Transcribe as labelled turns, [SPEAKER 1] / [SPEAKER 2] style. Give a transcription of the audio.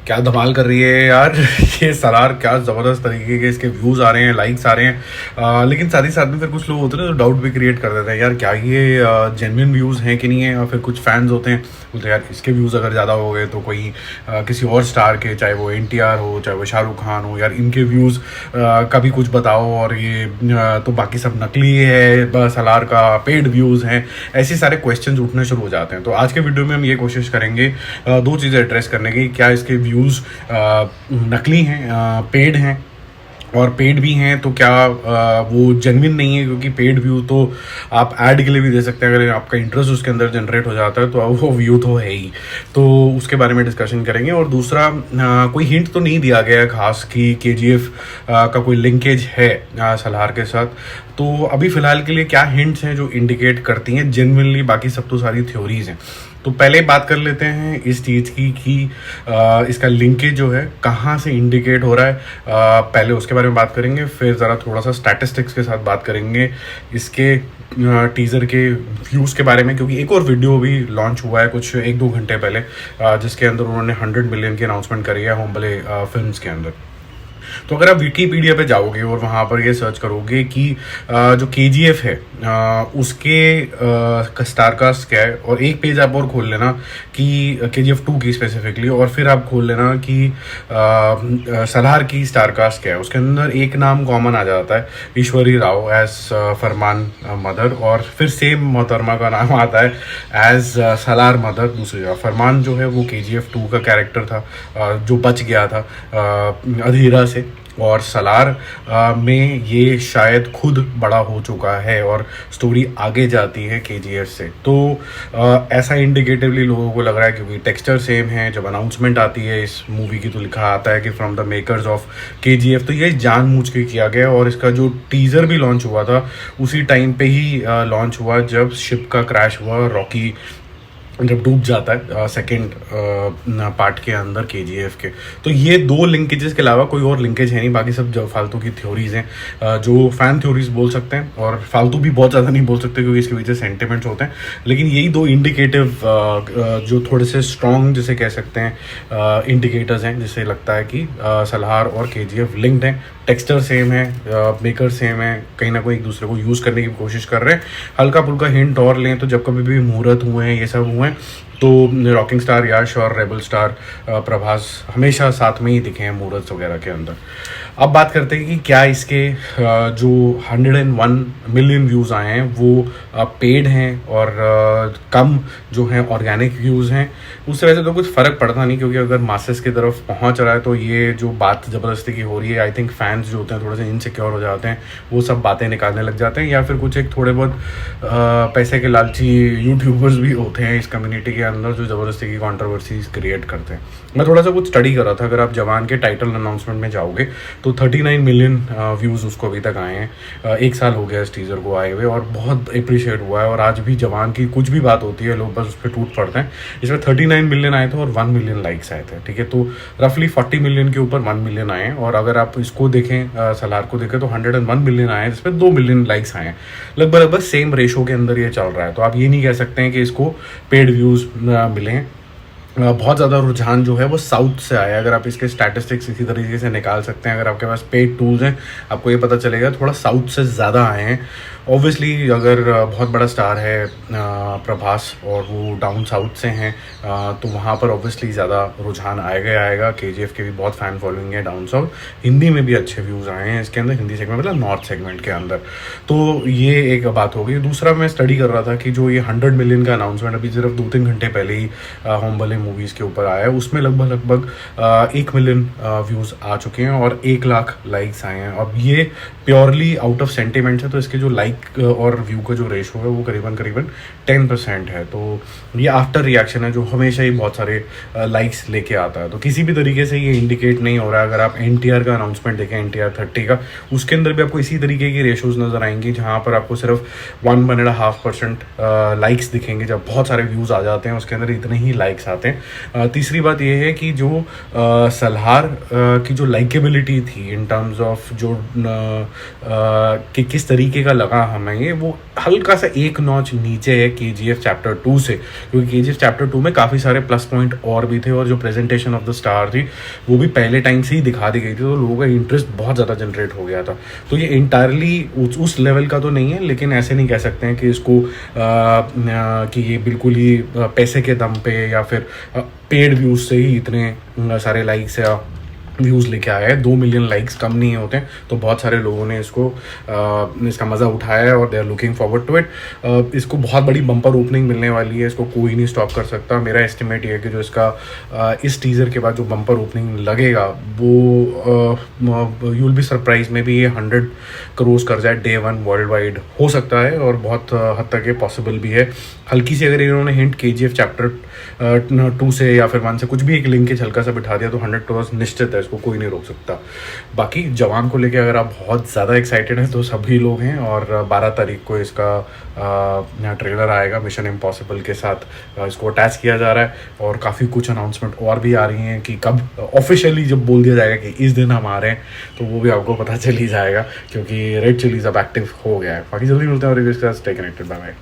[SPEAKER 1] क्या धमाल कर रही है यार। ये सलार क्या ज़बरदस्त तरीके के इसके व्यूज़ आ रहे हैं, लाइक्स आ रहे हैं। लेकिन साथ ही साथ में फिर कुछ लोग होते हैं ना जो डाउट भी क्रिएट कर देते हैं, यार क्या ये जेन्युइन व्यूज़ हैं कि नहीं है। और फिर कुछ फैंस होते हैं बोलते हैं यार इसके व्यूज़ अगर ज़्यादा हो गए तो कोई किसी और स्टार के, चाहे वो NTR हो चाहे वो शाहरुख खान हो, यार इनके व्यूज़ का भी कुछ बताओ। और ये तो बाकी सब नकली है, सलार का पेड व्यूज़ हैं। ऐसे सारे क्वेश्चन उठने शुरू हो जाते हैं। तो आज के वीडियो में हम ये कोशिश करेंगे दो चीज़ें एड्रेस करने की। क्या इसके व्यूज़ नकली हैं, पेड हैं, और पेड भी हैं तो क्या वो जेन्युइन नहीं है। क्योंकि पेड व्यू तो आप ऐड के लिए भी दे सकते हैं, अगर आपका इंटरेस्ट उसके अंदर जनरेट हो जाता है तो वो व्यू तो है ही। तो उसके बारे में डिस्कशन करेंगे। और दूसरा, कोई हिंट तो नहीं दिया गया है खास कि KGF का कोई लिंकेज है सलार के साथ। तो अभी फ़िलहाल के लिए क्या हिंट्स हैं जो इंडिकेट करती हैं जेन्युइनली, बाकी सब तो सारी थ्योरीज हैं। तो पहले बात कर लेते हैं इस चीज़ की कि इसका लिंकेज जो है कहाँ से इंडिकेट हो रहा है। पहले उसके बारे में बात करेंगे, फिर ज़रा थोड़ा सा स्टैटिस्टिक्स के साथ बात करेंगे इसके टीज़र के व्यूज़ के बारे में। क्योंकि एक और वीडियो भी लॉन्च हुआ है कुछ 1-2 घंटे पहले, जिसके अंदर उन्होंने 100 मिलियन की अनाउंसमेंट करी है होम्बले फिल्म्स के अंदर। तो अगर आप विकीपीडिया पे जाओगे और वहाँ पर ये सर्च करोगे कि जो KGF है उसके स्टार कास्ट क्या है, और एक पेज आप और खोल लेना कि KGF 2 की स्पेसिफिकली, और फिर आप खोल लेना कि सलार की स्टार कास्ट क्या है, उसके अंदर एक नाम कॉमन आ जाता है, ईश्वरी राव एज फरमान मदर। और फिर सेम मोहतरमा का नाम आता है एज सलार मदर दूसरी जगह। फरमान जो है वो KGF 2 का कैरेक्टर था जो बच गया था अधीरा से, और सलार में ये शायद खुद बड़ा हो चुका है और स्टोरी आगे जाती है KGF से। तो ऐसा इंडिकेटिवली लोगों को लग रहा है, क्योंकि टेक्सचर सेम है। जब अनाउंसमेंट आती है इस मूवी की तो लिखा आता है कि from the makers of KGF। तो ये जानबूझ के किया गया। और इसका जो टीज़र भी लॉन्च हुआ था उसी टाइम पे ही लॉन्च हुआ जब शिप का क्रैश हुआ, रॉकी जब डूब जाता है सेकंड पार्ट के अंदर KGF के। तो ये दो लिंकेजेस के अलावा कोई और लिंकेज है नहीं, बाकी सब जो फालतू की थ्योरीज हैं जो फैन थ्योरीज बोल सकते हैं। और फालतू भी बहुत ज़्यादा नहीं बोल सकते क्योंकि इसके पीछे सेंटिमेंट्स होते हैं। लेकिन यही दो इंडिकेटिव जो थोड़े से स्ट्रॉन्ग जिसे कह सकते हैं इंडिकेटर्स हैं, जिससे लगता है कि सलार और KGF लिंक्ड हैं। टेक्सचर सेम है, मेकर सेम है, कहीं ना कोई एक दूसरे को यूज़ करने की कोशिश कर रहे हैं। हल्का फुल्का हिंट और लें तो जब कभी भी मुहूर्त हुए हैं, ये सब हुए हैं, तो रॉकिंग स्टार यश और रेबल स्टार प्रभास हमेशा साथ में ही दिखे हैं मुहूर्त वगैरह के अंदर। अब बात करते हैं कि क्या इसके जो 101 मिलियन व्यूज़ आए हैं वो पेड हैं और कम जो हैं ऑर्गेनिक व्यूज़ हैं। उससे वैसे तो कुछ फ़र्क पड़ता नहीं, क्योंकि अगर मासेस की तरफ पहुंच रहा है तो ये जो बात ज़बरदस्ती की हो रही है, आई थिंक फैंस जो होते हैं थोड़े से इनसिक्योर हो जाते हैं, वो सब बातें निकालने लग जाते हैं। या फिर कुछ एक थोड़े बहुत पैसे के लालची यूट्यूबर्स भी होते हैं इस कम्युनिटी के अंदर जो ज़बरदस्ती की कंट्रोवर्सीज क्रिएट करते हैं। मैं थोड़ा सा कुछ स्टडी कर रहा था। अगर आप जवान के टाइटल अनाउंसमेंट में जाओगे तो 39 मिलियन व्यूज़ उसको अभी तक आए हैं। 1 साल हो गया इस टीज़र को आए हुए और बहुत अप्रिशिएट हुआ है। और आज भी जवान की कुछ भी बात होती है लोग बस उस पर टूट पड़ते हैं। इसमें 39 मिलियन आए थे और 1 मिलियन लाइक्स आए थे, ठीक है। तो रफली 40 मिलियन के ऊपर 1 मिलियन आए हैं। और अगर आप इसको देखें सलार को देखें तो 101 मिलियन आए हैं, जिसमें 2 मिलियन लाइक्स आए हैं। लगभग सेम रेशो के अंदर ये चल रहा है। तो आप ये नहीं कह सकते हैं कि इसको पेड व्यूज़ मिले हैं। बहुत ज़्यादा रुझान जो है वो साउथ से आया है। अगर आप इसके स्टैटिस्टिक्स इसी तरीके से निकाल सकते हैं, अगर आपके पास पेड टूल्स हैं आपको ये पता चलेगा थोड़ा साउथ से ज़्यादा आए हैं। ऑब्वियसली अगर बहुत बड़ा स्टार है प्रभास और वो डाउन साउथ से हैं तो वहाँ पर ऑब्वियसली ज़्यादा रुझान आएगा। KGF के भी बहुत फ़ैन फॉलोइंग है डाउन साउथ। हिंदी में भी अच्छे व्यूज़ आए हैं इसके अंदर, हिंदी सेगमेंट मतलब नॉर्थ सेगमेंट के अंदर। तो ये एक बात हो गई। दूसरा, मैं स्टडी कर रहा था कि जो ये 100 मिलियन का अनाउंसमेंट अभी सिर्फ 2-3 घंटे पहले ही होम्बले मूवीज़ के ऊपर आया है, उसमें लगभग 1 मिलियन व्यूज़ आ चुके हैं और 1 लाख लाइक्स आए हैं। अब ये प्योरली आउट ऑफ सेंटिमेंट्स है, तो इसके जो लाइक और व्यू का जो रेशो है वो करीबन 10% है। तो ये आफ्टर रिएक्शन है जो हमेशा ही बहुत सारे लाइक्स लेके आता है। तो किसी भी तरीके से ये इंडिकेट नहीं हो रहा है। अगर आप NTR का अनाउंसमेंट देखें, NTR 30 का, उसके अंदर भी आपको इसी तरीके की रेशोज़ नज़र आएंगी, जहाँ पर आपको सिर्फ 1-1.5% लाइक्स दिखेंगे। जब बहुत सारे व्यूज़ आ जाते हैं उसके अंदर इतने ही लाइक्स आते हैं। तीसरी बात ये है कि जो सलार की जो लाइकेबिलिटी थी इन टर्म्स ऑफ जो कि किस तरीके का लगा हमें ये वो हल्का सा एक नॉच नीचे है KGF चैप्टर 2 से, क्योंकि KGF चैप्टर 2 में काफ़ी सारे प्लस पॉइंट और भी थे, और जो प्रेजेंटेशन ऑफ द स्टार थी वो भी पहले टाइम से ही दिखा दी गई थी, तो लोगों का इंटरेस्ट बहुत ज़्यादा जनरेट हो गया था। तो ये इंटायरली उस लेवल का तो नहीं है, लेकिन ऐसे नहीं कह सकते हैं कि इसको कि ये बिल्कुल ही पैसे के दम पे या फिर पेड व्यूज़ से ही इतने सारे लाइक्स या व्यूज़ लेके आया है। 2 मिलियन लाइक्स कम नहीं होते हैं, तो बहुत सारे लोगों ने इसका मज़ा उठाया है और they are looking forward to it. इसको बहुत बड़ी बम्पर ओपनिंग मिलने वाली है, इसको कोई नहीं स्टॉप कर सकता। मेरा एस्टिमेट ये है कि जो इसका इस टीज़र के बाद जो बम्पर ओपनिंग लगेगा वो यू विल बी सरप्राइज में भी ये 100 करोड़ कर जाए डे 1 वर्ल्ड वाइड, हो सकता है और बहुत हद तक ये पॉसिबल भी है। हल्की सी अगर इन्होंने हिंट KGF चैप्टर 2 से या फिर 1 से कुछ भी एक लिंकेज हल्का सा बिठा दिया तो 100 करोड़ निश्चित है, इसको कोई नहीं रोक सकता। बाकी जवान को लेके अगर आप बहुत ज़्यादा एक्साइटेड हैं तो सभी लोग हैं, और 12 तारीख को इसका ट्रेलर आएगा मिशन इम्पॉसिबल के साथ, इसको अटैच किया जा रहा है, और काफ़ी कुछ अनाउंसमेंट और भी आ रही हैं कि कब ऑफिशियली जब बोल दिया जाएगा कि इस दिन हम आ रहे हैं तो वो भी आपको पता चल ही जाएगा, क्योंकि रेड चिलीज अब एक्टिव हो गया है। बाकी जल्दी मिलते हैं और रिव्यूज के साथ, स्टे कनेक्टेड, बाय बाय।